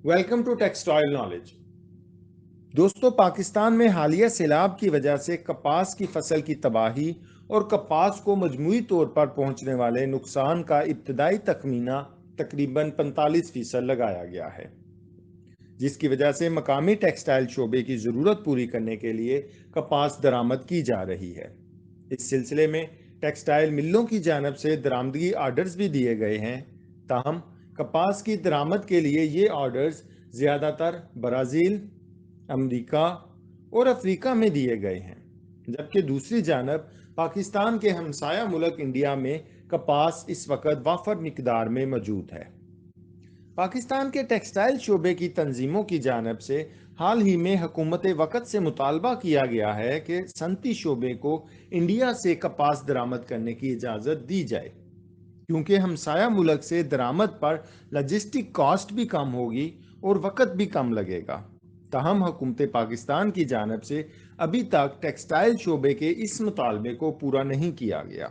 Welcome to textile knowledge. دوستو، پاکستان میں حالیہ سیلاب کی وجہ سے کپاس کی فصل کی تباہی اور کپاس کو مجموعی طور پر پہنچنے والے نقصان کا ابتدائی تخمینہ تقریباً 45% لگایا گیا ہے، جس کی وجہ سے مقامی ٹیکسٹائل شعبے کی ضرورت پوری کرنے کے لیے کپاس درآمد کی جا رہی ہے۔ اس سلسلے میں ٹیکسٹائل ملوں کی جانب سے درآمدگی آرڈرز بھی دیے گئے ہیں، تاہم کپاس کی درآمد کے لیے یہ آرڈرز زیادہ تر برازیل، امریکہ اور افریقہ میں دیے گئے ہیں، جبکہ دوسری جانب پاکستان کے ہمسایہ ملک انڈیا میں کپاس اس وقت وافر مقدار میں موجود ہے۔ پاکستان کے ٹیکسٹائل شعبے کی تنظیموں کی جانب سے حال ہی میں حکومت وقت سے مطالبہ کیا گیا ہے کہ صنعتی شعبے کو انڈیا سے کپاس درآمد کرنے کی اجازت دی جائے، کیونکہ ہمسایہ ملک سے درآمد پر لاجسٹک کاسٹ بھی کم ہوگی اور وقت بھی کم لگے گا۔ تاہم حکومت پاکستان کی جانب سے ابھی تک ٹیکسٹائل شعبے کے اس مطالبے کو پورا نہیں کیا گیا۔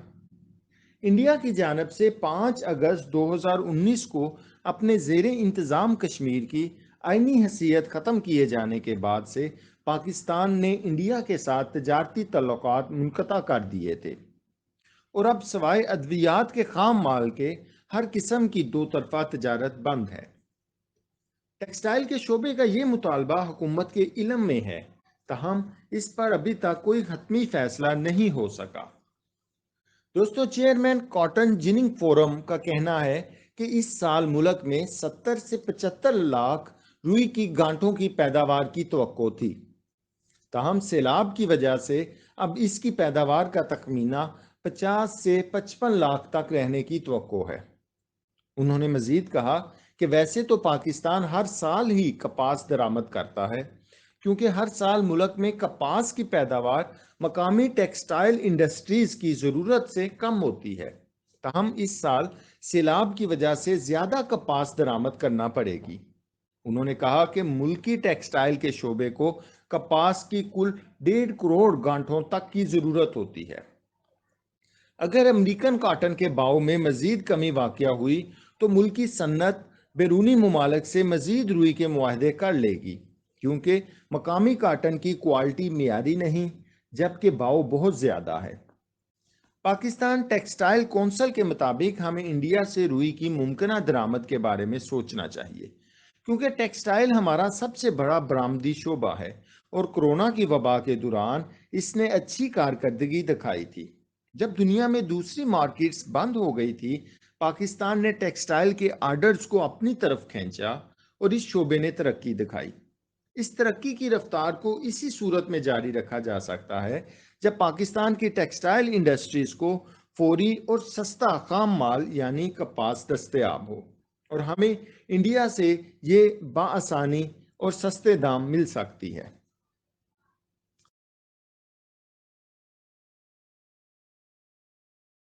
انڈیا کی جانب سے 5 اگست 2019 کو اپنے زیر انتظام کشمیر کی آئینی حیثیت ختم کیے جانے کے بعد سے پاکستان نے انڈیا کے ساتھ تجارتی تعلقات منقطع کر دیے تھے، اور اب سوائے ادویات کے خام مال کے ہر قسم کی دو طرفہ تجارت بند ہے۔ ٹیکسٹائل کے شعبے کا یہ مطالبہ حکومت کے علم میں ہے، تاہم اس پر ابھی تک کوئی حتمی فیصلہ نہیں ہو سکا۔ دوستو، چیئرمین کاٹن جننگ فورم کا کہنا ہے کہ اس سال ملک میں 70 سے 75 لاکھ روئی کی گانٹھوں کی پیداوار کی توقع تھی، تاہم سیلاب کی وجہ سے اب اس کی پیداوار کا تخمینہ 50 سے 55 لاکھ تک رہنے کی توقع ہے۔ انہوں نے مزید کہا کہ ویسے تو پاکستان ہر سال ہی کپاس درآمد کرتا ہے، کیونکہ ہر سال ملک میں کپاس کی پیداوار مقامی ٹیکسٹائل انڈسٹریز کی ضرورت سے کم ہوتی ہے، تاہم اس سال سیلاب کی وجہ سے زیادہ کپاس درآمد کرنا پڑے گی۔ انہوں نے کہا کہ ملکی ٹیکسٹائل کے شعبے کو کپاس کی کل 1.5 کروڑ گانٹھوں تک کی ضرورت ہوتی ہے۔ اگر امریکن کاٹن کے باؤ میں مزید کمی واقع ہوئی تو ملکی صنعت بیرونی ممالک سے مزید روئی کے معاہدے کر لے گی، کیونکہ مقامی کاٹن کی کوالٹی معیاری نہیں، جبکہ باؤ بہت زیادہ ہے۔ پاکستان ٹیکسٹائل کونسل کے مطابق ہمیں انڈیا سے روئی کی ممکنہ درآمد کے بارے میں سوچنا چاہیے، کیونکہ ٹیکسٹائل ہمارا سب سے بڑا برآمدی شعبہ ہے، اور کورونا کی وبا کے دوران اس نے اچھی کارکردگی دکھائی تھی۔ جب دنیا میں دوسری مارکیٹس بند ہو گئی تھی، پاکستان نے ٹیکسٹائل کے آرڈرز کو اپنی طرف کھینچا اور اس شعبے نے ترقی دکھائی۔ اس ترقی کی رفتار کو اسی صورت میں جاری رکھا جا سکتا ہے جب پاکستان کی ٹیکسٹائل انڈسٹریز کو فوری اور سستا خام مال یعنی کپاس دستیاب ہو، اور ہمیں انڈیا سے یہ بآسانی اور سستے دام مل سکتی ہے۔